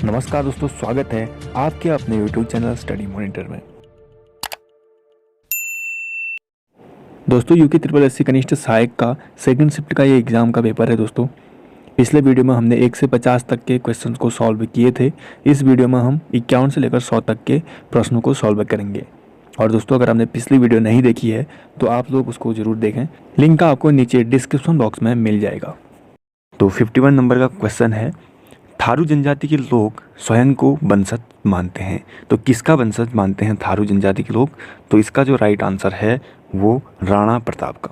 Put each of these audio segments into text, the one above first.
नमस्कार दोस्तों, स्वागत है आपके अपने YouTube चैनल स्टडी मॉनिटर में। दोस्तों यूके ट्रिपल एससी कनिष्ठ सहायक का सेकंड शिफ्ट का ये एग्ज़ाम का पेपर है। दोस्तों पिछले वीडियो में हमने 1 से 50 तक के क्वेश्चंस को सॉल्व किए थे। इस वीडियो में हम 51 से लेकर 100 तक के प्रश्नों को सॉल्व करेंगे। और दोस्तों अगर आपने पिछली वीडियो नहीं देखी है तो आप लोग उसको ज़रूर देखें, लिंक आपको नीचे डिस्क्रिप्शन बॉक्स में मिल जाएगा। तो 51 नंबर का क्वेश्चन है, थारू जनजाति के लोग स्वयं को वंशज मानते हैं, तो किसका वंशज मानते हैं थारू जनजाति के लोग? तो इसका जो राइट आंसर है वो राणा प्रताप का।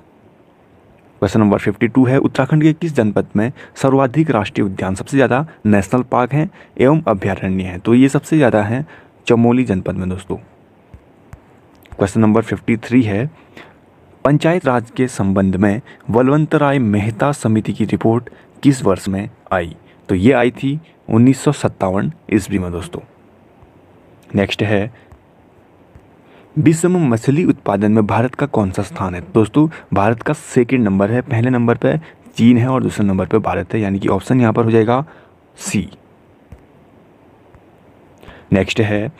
क्वेश्चन नंबर 52 है, उत्तराखंड के किस जनपद में सर्वाधिक राष्ट्रीय उद्यान, सबसे ज़्यादा नेशनल पार्क हैं एवं अभ्यारण्य हैं? तो ये सबसे ज़्यादा है चमोली जनपद में। दोस्तों क्वेश्चन नंबर 53 है, पंचायत राज के संबंध में बलवंत राय मेहता समिति की रिपोर्ट किस वर्ष में आई? तो ये आई थी 1957 ईस्वी में। दोस्तों नेक्स्ट है, विश्व में मछली उत्पादन में भारत का कौन सा स्थान है? दोस्तों भारत का सेकंड नंबर है, पहले नंबर पे चीन है और दूसरे नंबर पे भारत है, यानी कि ऑप्शन यहाँ पर हो जाएगा सी। नेक्स्ट है,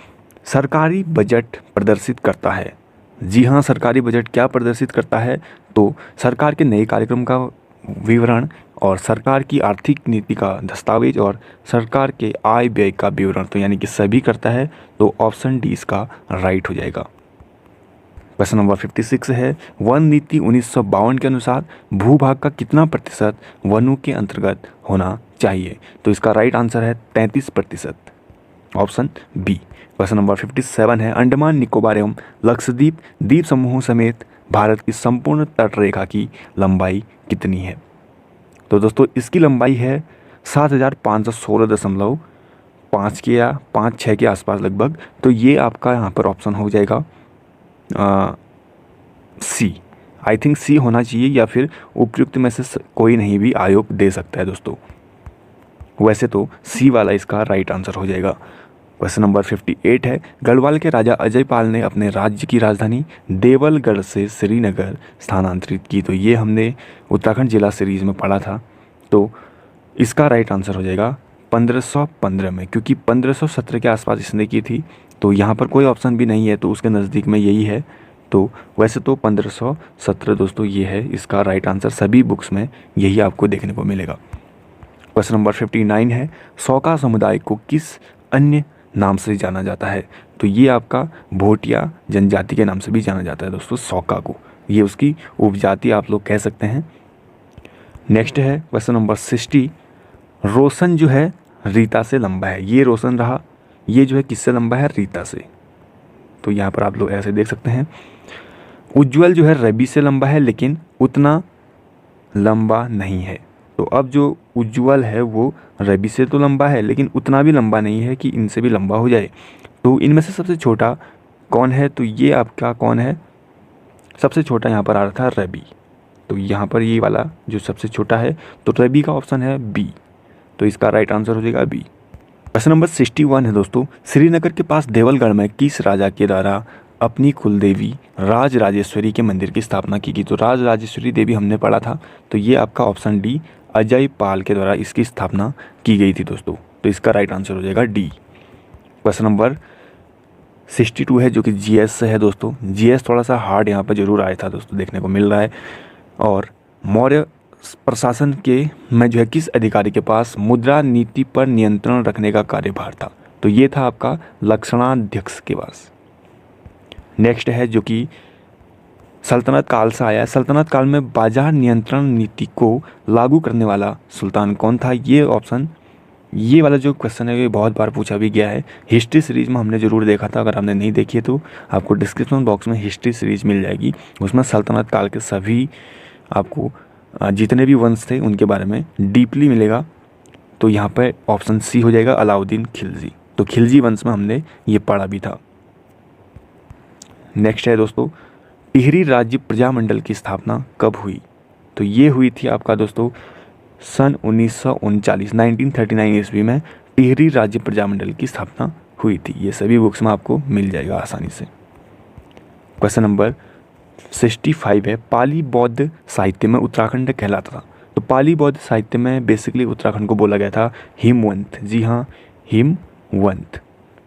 सरकारी बजट प्रदर्शित करता है। जी हाँ, सरकारी बजट क्या प्रदर्शित करता है? तो सरकार के नए कार्यक्रम का विवरण और सरकार की आर्थिक नीति का दस्तावेज और सरकार के आय व्यय का विवरण, तो यानी कि सभी करता है। तो ऑप्शन डी इसका राइट हो जाएगा। क्वेश्चन नंबर 56 है, वन नीति 1952 के अनुसार भूभाग का कितना प्रतिशत वनों के अंतर्गत होना चाहिए? तो इसका राइट आंसर है 33%, ऑप्शन बी। क्वेश्चन नंबर 57 है, अंडमान निकोबार एवं लक्षद्वीप द्वीप समूहों समेत भारत की संपूर्ण तट रेखा की लंबाई कितनी है? तो दोस्तों इसकी लंबाई है 7516.5 के या 5-6 के आसपास लगभग। तो ये आपका यहाँ पर ऑप्शन हो जाएगा सी। आई थिंक सी होना चाहिए, या फिर उपयुक्त में से कोई नहीं भी आयोग दे सकता है। दोस्तों वैसे तो सी वाला इसका राइट आंसर हो जाएगा। क्वेश्चन नंबर 58 है, गढ़वाल के राजा अजय पाल ने अपने राज्य की राजधानी देवलगढ़ से श्रीनगर स्थानांतरित की। तो ये हमने उत्तराखंड जिला सीरीज में पढ़ा था। तो इसका राइट आंसर हो जाएगा 1515 में, क्योंकि 1517 के आसपास इसने की थी। तो यहाँ पर कोई ऑप्शन भी नहीं है, तो उसके नज़दीक में यही है। तो वैसे तो 1517 दोस्तों ये है इसका राइट आंसर, सभी बुक्स में यही आपको देखने को मिलेगा। क्वेश्चन नंबर 59 है, सौका समुदाय को किस अन्य नाम से जाना जाता है? तो ये आपका भोटिया जनजाति के नाम से भी जाना जाता है। दोस्तों सौका को, ये उसकी उपजाति आप लोग कह सकते हैं। नेक्स्ट है क्वेश्चन नंबर 60, रोशन जो है रीता से लंबा है। ये रोशन रहा, ये जो है किससे लंबा है? रीता से। तो यहाँ पर आप लोग ऐसे देख सकते हैं। उज्ज्वल जो है रवि से लंबा है, लेकिन उतना लंबा नहीं है। तो अब जो उज्ज्वल है वो रवि से तो लंबा है, लेकिन उतना भी लंबा नहीं है कि इनसे भी लंबा हो जाए। तो इनमें से सबसे छोटा कौन है? तो ये आपका कौन है? सबसे छोटा यहाँ पर आ रहा था रवि। तो यहाँ पर ये वाला जो सबसे छोटा है, तो रवि का ऑप्शन है बी। तो इसका राइट आंसर हो जाएगा बी। क्वेश्चन नंबर 61 है दोस्तों, श्रीनगर के पास देवलगढ़ में किस राजा के द्वारा अपनी कुलदेवी राज राजेश्वरी के मंदिर की स्थापना की गई? तो राज राजेश्वरी देवी हमने पढ़ा था। तो ये आपका ऑप्शन डी, अजय पाल के द्वारा इसकी स्थापना की गई थी दोस्तों। तो इसका राइट आंसर हो जाएगा डी। क्वेश्चन नंबर 62 है, जो कि जीएस से है। दोस्तों जीएस थोड़ा सा हार्ड यहाँ पर जरूर आया था दोस्तों, देखने को मिल रहा है। और मौर्य प्रशासन के में जो है किस अधिकारी के पास मुद्रा नीति पर नियंत्रण रखने का कार्यभार था? तो ये था आपका लक्षणाध्यक्ष के पास। नेक्स्ट है जो कि सल्तनत काल से आया है। सल्तनत काल में बाजार नियंत्रण नीति को लागू करने वाला सुल्तान कौन था? ये ऑप्शन, ये वाला जो क्वेश्चन है ये बहुत बार पूछा भी गया है। हिस्ट्री सीरीज में हमने ज़रूर देखा था। अगर आपने नहीं देखी है तो आपको डिस्क्रिप्शन बॉक्स में हिस्ट्री सीरीज मिल जाएगी। उसमें सल्तनत काल के सभी आपको जितने भी वंश थे उनके बारे में डीपली मिलेगा। तो यहाँ पर ऑप्शन सी हो जाएगा, अलाउद्दीन खिलजी। तो खिलजी वंश में हमने ये पढ़ा भी था। नेक्स्ट है दोस्तों, टिहरी राज्य प्रजामंडल की स्थापना कब हुई? तो ये हुई थी आपका दोस्तों सन 1939 ईस्वी में टिहरी राज्य प्रजामंडल की स्थापना हुई थी। ये सभी बुक्स में आपको मिल जाएगा आसानी से। क्वेश्चन नंबर 65 है, पाली बौद्ध साहित्य में उत्तराखंड कहलाता था। तो पाली बौद्ध साहित्य में बेसिकली उत्तराखंड को बोला गया था हिमवंत। जी हाँ, हिमवंत वंत।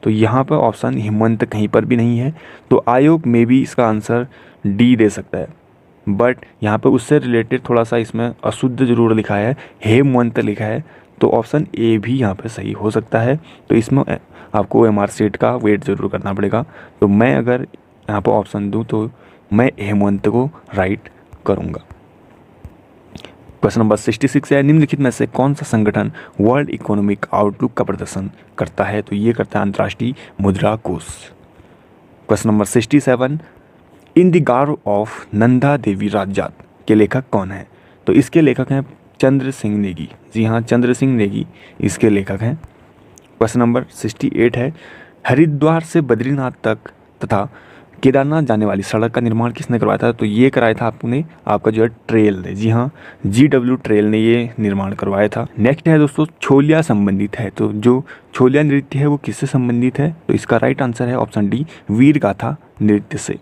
तो यहाँ पर ऑप्शन हिमवंत कहीं पर भी नहीं है, तो आयोग में भी इसका आंसर डी दे सकता है। बट यहाँ पर उससे रिलेटेड थोड़ा सा इसमें अशुद्ध जरूर लिखा है, हेमवंत लिखा है, तो ऑप्शन ए भी यहाँ पर सही हो सकता है। तो इसमें आपको एमआर सेट का वेट ज़रूर करना पड़ेगा। तो मैं अगर यहाँ पर ऑप्शन दूँ तो मैं हेमवंत को राइट करूँगा। क्वेश्चन नंबर 66 है, निम्नलिखित में से कौन सा संगठन वर्ल्ड इकोनॉमिक आउटलुक का प्रदर्शन करता है? तो ये करता है अंतर्राष्ट्रीय मुद्रा कोष। Question number 67, in the garb of Nanda Devi Rajat के लेखक कौन है? तो इसके लेखक हैं चंद्र सिंह नेगी। जी हाँ, चंद्र सिंह नेगी इसके लेखक हैं। क्वेश्चन नंबर 68 है, हरिद्वार से बद्रीनाथ तक तथा केदारनाथ जाने वाली सड़क का निर्माण किसने करवाया था? तो ये कराया था आपका जो है ट्रेल ने। जी हाँ, GW ट्रेल ने ये निर्माण करवाया था। नेक्स्ट है दोस्तों, छोलिया संबंधित है। तो जो छोलिया नृत्य है वो किससे संबंधित है? तो इसका राइट आंसर है ऑप्शन डी, वीर गाथा नृत्य से।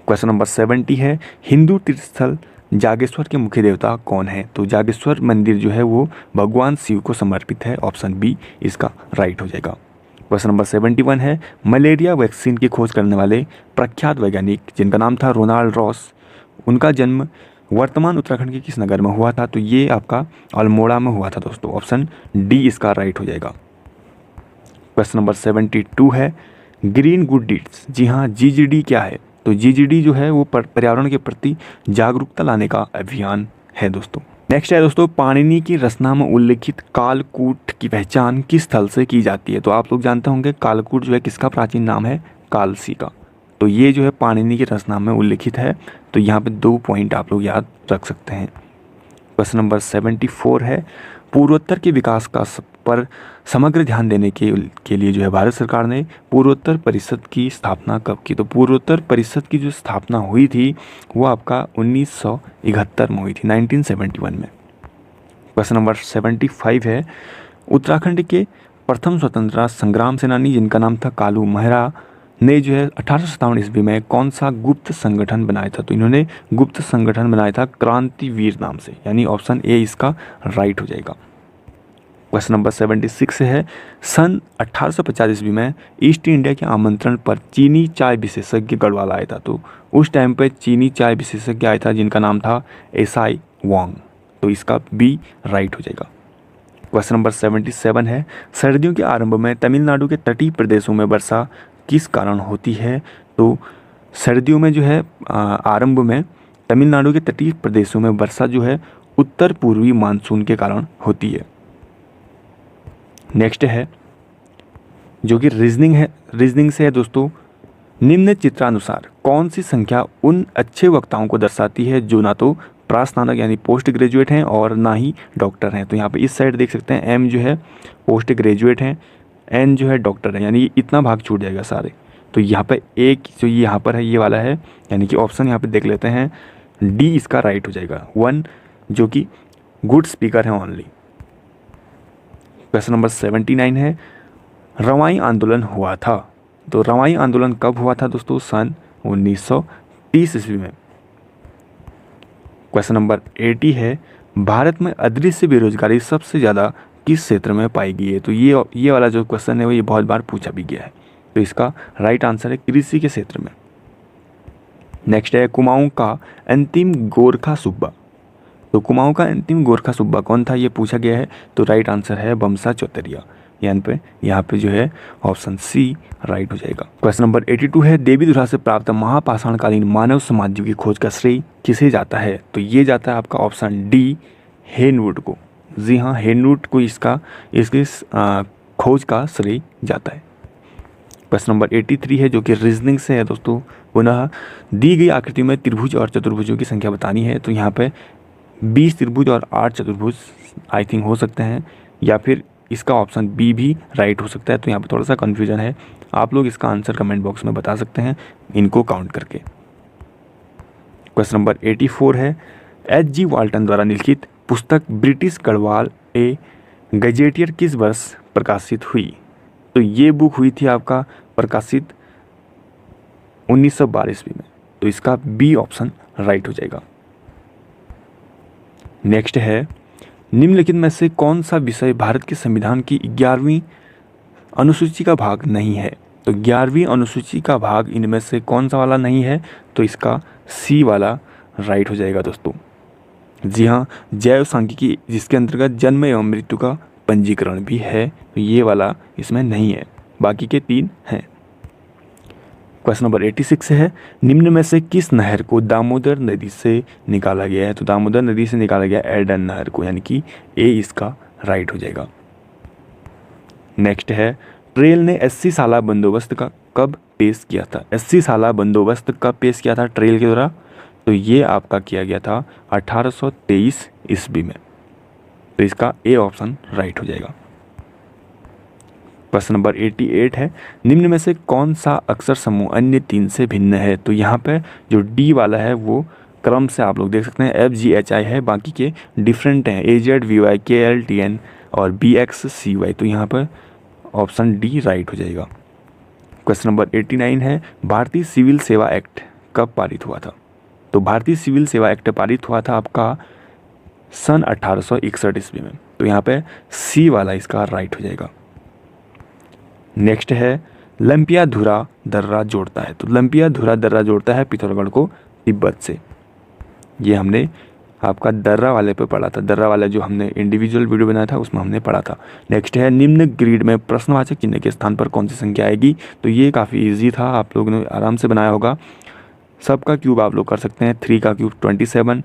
क्वेश्चन नंबर 70 है, हिंदू तीर्थस्थल जागेश्वर के मुख्य देवता कौन है? तो जागेश्वर मंदिर जो है वो भगवान शिव को समर्पित है। ऑप्शन बी इसका राइट हो जाएगा। क्वेश्चन नंबर 71 है, मलेरिया वैक्सीन की खोज करने वाले प्रख्यात वैज्ञानिक जिनका नाम था रोनाल्ड रॉस, उनका जन्म वर्तमान उत्तराखंड के किस नगर में हुआ था? तो ये आपका अल्मोड़ा में हुआ था दोस्तों। ऑप्शन डी इसका राइट हो जाएगा। क्वेश्चन नंबर 72 है, ग्रीन गुड डीड्स। जी हाँ, GGD क्या है? तो GGD जो है वो पर्यावरण के प्रति जागरूकता लाने का अभियान है दोस्तों। नेक्स्ट है दोस्तों, पाणिनि की रचना में उल्लिखित कालकूट की पहचान किस स्थल से की जाती है? तो आप लोग जानते होंगे कालकूट जो है किसका प्राचीन नाम है? कालसी का। तो ये जो है पाणिनि की रचना में उल्लिखित है। तो यहाँ पे 2 पॉइंट आप लोग याद रख सकते हैं। क्वेश्चन नंबर 74 है, पूर्वोत्तर के विकास का पर समग्र ध्यान देने के लिए जो है भारत सरकार ने पूर्वोत्तर परिषद की स्थापना कब की? तो पूर्वोत्तर परिषद की जो स्थापना हुई थी वो आपका 1971 में हुई थी, 1971 में। क्वेश्चन नंबर 75 है, उत्तराखंड के प्रथम स्वतंत्रता संग्राम सेनानी जिनका नाम था कालू महरा ने जो है 1857 ईस्वी में कौन सा गुप्त संगठन बनाया था? तो इन्होंने गुप्त संगठन बनाया था क्रांतिवीर नाम से, यानी ऑप्शन ए इसका राइट हो जाएगा। क्वेश्चन नंबर 76 है, सन 1850 ईस्वी में ईस्ट इंडिया के आमंत्रण पर चीनी चाय विशेषज्ञ गढ़वाल आया था। तो उस टाइम पे चीनी चाय विशेषज्ञ आया था जिनका नाम था एसाई वांग। तो इसका बी राइट हो जाएगा। क्वेश्चन नंबर 77 है, सर्दियों के आरंभ में तमिलनाडु के तटीय प्रदेशों में वर्षा किस कारण होती है? तो सर्दियों में जो है आरंभ में तमिलनाडु के तटीय प्रदेशों में वर्षा जो है उत्तर पूर्वी मानसून के कारण होती है। नेक्स्ट है जो कि रीजनिंग से है दोस्तों, निम्न चित्रानुसार कौन सी संख्या उन अच्छे वक्ताओं को दर्शाती है जो ना तो प्रास्नातक यानी पोस्ट ग्रेजुएट हैं और ना ही डॉक्टर हैं? तो यहाँ पे इस साइड देख सकते हैं, एम जो है पोस्ट ग्रेजुएट हैं, एन जो है डॉक्टर है, यानी इतना भाग छूट जाएगा सारे। तो यहाँ पे एक जो यहाँ पर है ये वाला है, यानी कि ऑप्शन यहाँ पे देख लेते हैं, डी इसका राइट हो जाएगा, 1 जो कि गुड स्पीकर है ओनली। क्वेश्चन नंबर 79 है, रवाई आंदोलन हुआ था। तो रवाई आंदोलन कब हुआ था दोस्तों? सन 1930 ईस्वी में। क्वेश्चन नंबर 80 है, भारत में अदृश्य बेरोजगारी सबसे ज़्यादा किस क्षेत्र में पाई गई है? तो ये वाला जो क्वेश्चन है वो ये बहुत बार पूछा भी गया है। तो इसका राइट आंसर है कृषि के क्षेत्र में। नेक्स्ट है, कुमाऊं का अंतिम गोरखा सूबा। तो कुमाऊं का अंतिम गोरखा सूबा कौन था, ये पूछा गया है। तो राइट आंसर है बमसा चौतरिया। यहाँ पे जो है ऑप्शन सी राइट हो जाएगा। क्वेश्चन नंबर 82 है, देवी दुर्गा से प्राप्त महापाषाणकालीन मानव समाधियों की खोज का श्रेय किसे जाता है? तो ये जाता है आपका ऑप्शन डी, हेनवुड को। जी हाँ, हेनवुड को इसकी खोज का श्रेय जाता है। क्वेश्चन नंबर 83 है जो कि रीजनिंग से है दोस्तों, पुनः दी गई आकृति में त्रिभुज और चतुर्भुजों की संख्या बतानी है। तो यहाँ पे 20 त्रिभुज और 8 चतुर्भुज आई थिंक हो सकते हैं, या फिर इसका ऑप्शन बी भी राइट हो सकता है। तो यहाँ पे थोड़ा सा कन्फ्यूजन है, आप लोग इसका आंसर कमेंट बॉक्स में बता सकते हैं इनको काउंट करके। क्वेश्चन नंबर 84 है, H.G. वाल्टन द्वारा लिखित पुस्तक ब्रिटिश गढ़वाल ए गजेटियर किस वर्ष प्रकाशित हुई? तो ये बुक हुई थी आपका प्रकाशित 1912 ईस्वी में। तो इसका बी ऑप्शन राइट हो जाएगा। नेक्स्ट है, निम्नलिखित में से कौन सा विषय भारत के संविधान की 11वीं अनुसूची का भाग नहीं है। तो 11वीं अनुसूची का भाग इनमें से कौन सा वाला नहीं है? तो इसका सी वाला राइट हो जाएगा दोस्तों। जी हाँ, जैव सांख्यिकी जिसके अंतर्गत जन्म एवं मृत्यु का पंजीकरण भी है, तो ये वाला इसमें नहीं है, बाकी के 3 हैं। क्वेश्चन नंबर 86 है, निम्न में से किस नहर को दामोदर नदी से निकाला गया है? तो दामोदर नदी से निकाला गया एडन नहर को, यानी कि ए इसका राइट हो जाएगा। नेक्स्ट है, ट्रेल ने 80 साला बंदोबस्त का कब पेश किया था? 80 साला बंदोबस्त कब पेश किया था ट्रेल के द्वारा? तो ये आपका किया गया था 1823 ईस्वी में। तो इसका ए ऑप्शन राइट हो जाएगा। क्वेश्चन नंबर 88 है, निम्न में से कौन सा अक्षर समूह अन्य 3 से भिन्न है? तो यहाँ पे जो डी वाला है वो क्रम से आप लोग देख सकते हैं FGHI है, बाकी के डिफरेंट हैं AZVY KLTN और BXCY। तो यहाँ पर ऑप्शन डी राइट हो जाएगा। क्वेश्चन नंबर 89 है, भारतीय सिविल सेवा एक्ट कब पारित हुआ था? तो भारतीय सिविल सेवा एक्ट पारित हुआ था आपका सन 1861 ईस्वी में। तो यहाँ पे सी वाला इसका राइट हो जाएगा। नेक्स्ट है, लंपिया धुरा दर्रा जोड़ता है। तो लंपिया धुरा दर्रा जोड़ता है पिथौरागढ़ को तिब्बत से। ये हमने आपका दर्रा वाले पे पढ़ा था, दर्रा वाला जो हमने इंडिविजुअल वीडियो बनाया था उसमें हमने पढ़ा था। नेक्स्ट है, निम्न ग्रीड में प्रश्नवाचक चिन्ह के स्थान पर कौन सी संख्या आएगी? तो ये काफ़ी इजी था, आप लोगों ने आराम से बनाया होगा। सबका क्यूब आप लोग कर सकते हैं, 3 का क्यूब 27,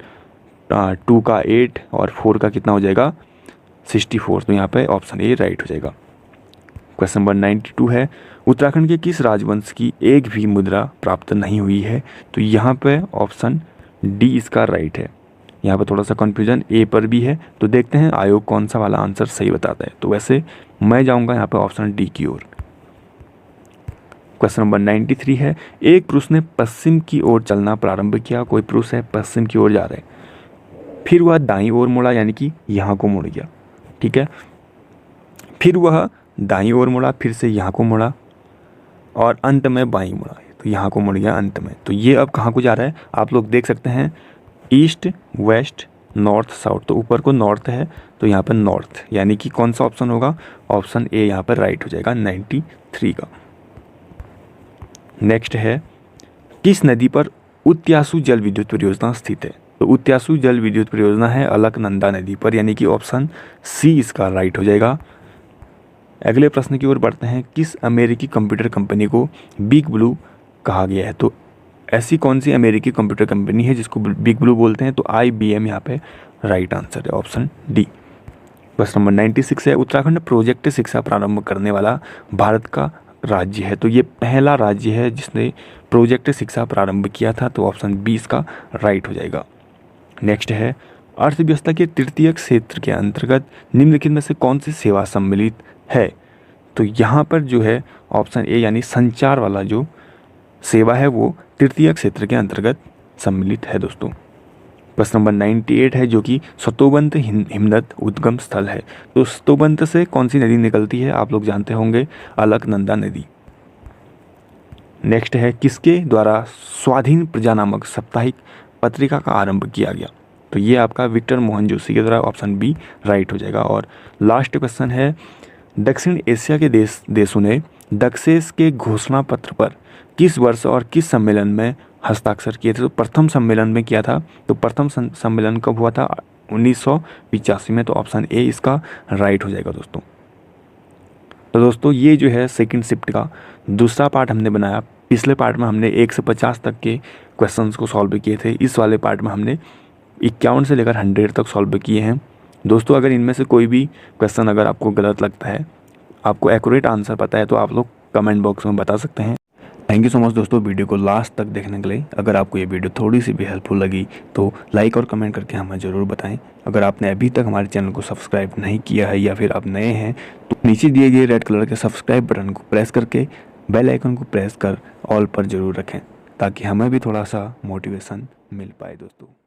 2 का 8 और 4 का कितना हो जाएगा 64। तो यहाँ पे ऑप्शन ए राइट हो जाएगा। क्वेश्चन नंबर 92 है, उत्तराखंड के किस राजवंश की एक भी मुद्रा प्राप्त नहीं हुई है? तो यहाँ पे ऑप्शन डी इसका राइट है। यहाँ पे थोड़ा सा कन्फ्यूजन ए पर भी है, तो देखते हैं आयोग कौन सा वाला आंसर सही बताता है। तो वैसे मैं जाऊँगा यहाँ पे ऑप्शन डी की ओर। क्वेश्चन नंबर 93 है, एक पुरुष ने पश्चिम की ओर चलना प्रारंभ किया। कोई पुरुष है पश्चिम की ओर जा रहे, फिर वह दाईं ओर मुड़ा, यानी कि यहाँ को मुड़ गया, ठीक है। फिर वह दाईं ओर मुड़ा, फिर से यहाँ को मुड़ा और अंत में बाईं मुड़ा, तो यहाँ को मुड़ गया अंत में। तो ये अब कहाँ को जा रहा है आप लोग देख सकते हैं, ईस्ट वेस्ट नॉर्थ साउथ। तो ऊपर को नॉर्थ है, तो यहाँ पर नॉर्थ, यानी कि कौन सा ऑप्शन होगा? ऑप्शन ए यहाँ पर राइट हो जाएगा 93 का। नेक्स्ट है, किस नदी पर उत्यासु जल विद्युत परियोजना स्थित है? तो उत्यासु जल विद्युत परियोजना है अलकनंदा नदी पर, यानी कि ऑप्शन सी इसका राइट हो जाएगा। अगले प्रश्न की ओर बढ़ते हैं, किस अमेरिकी कंप्यूटर कंपनी को बिग ब्लू कहा गया है? तो ऐसी कौन सी अमेरिकी कंप्यूटर कंपनी है जिसको बिग ब्लू बोलते हैं? तो IBM यहाँ पे राइट आंसर है, ऑप्शन डी। क्वेश्चन नंबर 96 है, उत्तराखंड प्रोजेक्ट शिक्षा प्रारंभ करने वाला भारत का राज्य है। तो ये पहला राज्य है जिसने प्रोजेक्ट शिक्षा प्रारंभ किया था, तो ऑप्शन बी इसका राइट हो जाएगा। नेक्स्ट है, अर्थव्यवस्था के तृतीय क्षेत्र के अंतर्गत निम्नलिखित में से कौन सी सेवा सम्मिलित है? तो यहाँ पर जो है ऑप्शन ए यानी संचार वाला जो सेवा है वो तृतीय क्षेत्र के अंतर्गत सम्मिलित है दोस्तों। प्रश्न नंबर 98 है, जो कि सतोबंत हिमनद उद्गम स्थल है। तो सतोबंत से कौन सी नदी निकलती है? आप लोग जानते होंगे, अलकनंदा नदी। नेक्स्ट है, किसके द्वारा स्वाधीन प्रजा नामक साप्ताहिक पत्रिका का आरंभ किया गया? तो ये आपका विक्टर मोहन जोशी के द्वारा, ऑप्शन बी राइट हो जाएगा। और लास्ट क्वेश्चन है, दक्षिण एशिया के देशों ने दक्षेस के घोषणा पत्र पर किस वर्ष और किस सम्मेलन में हस्ताक्षर किए थे? तो प्रथम सम्मेलन में किया था। तो प्रथम सम्मेलन कब हुआ था? 1985 में। तो ऑप्शन ए इसका राइट हो जाएगा दोस्तों। तो दोस्तों ये जो है सेकंड शिफ्ट का दूसरा पार्ट हमने बनाया। पिछले पार्ट में हमने 1 से 50 तक के क्वेश्चंस को सॉल्व किए थे। इस वाले पार्ट में हमने 51 से लेकर 100 तक सॉल्व किए हैं दोस्तों। अगर इनमें से कोई भी क्वेश्चन अगर आपको गलत लगता है, आपको एक्यूरेट आंसर पता है, तो आप लोग कमेंट बॉक्स में बता सकते हैं। थैंक यू सो मच दोस्तों वीडियो को लास्ट तक देखने के लिए। अगर आपको ये वीडियो थोड़ी सी भी हेल्पफुल लगी तो लाइक और कमेंट करके हमें ज़रूर बताएं। अगर आपने अभी तक हमारे चैनल को सब्सक्राइब नहीं किया है या फिर आप नए हैं तो नीचे दिए गए रेड कलर के सब्सक्राइब बटन को प्रेस करके बेल आइकन को प्रेस कर ऑल पर ज़रूर रखें, ताकि हमें भी थोड़ा सा मोटिवेशन मिल पाए दोस्तों।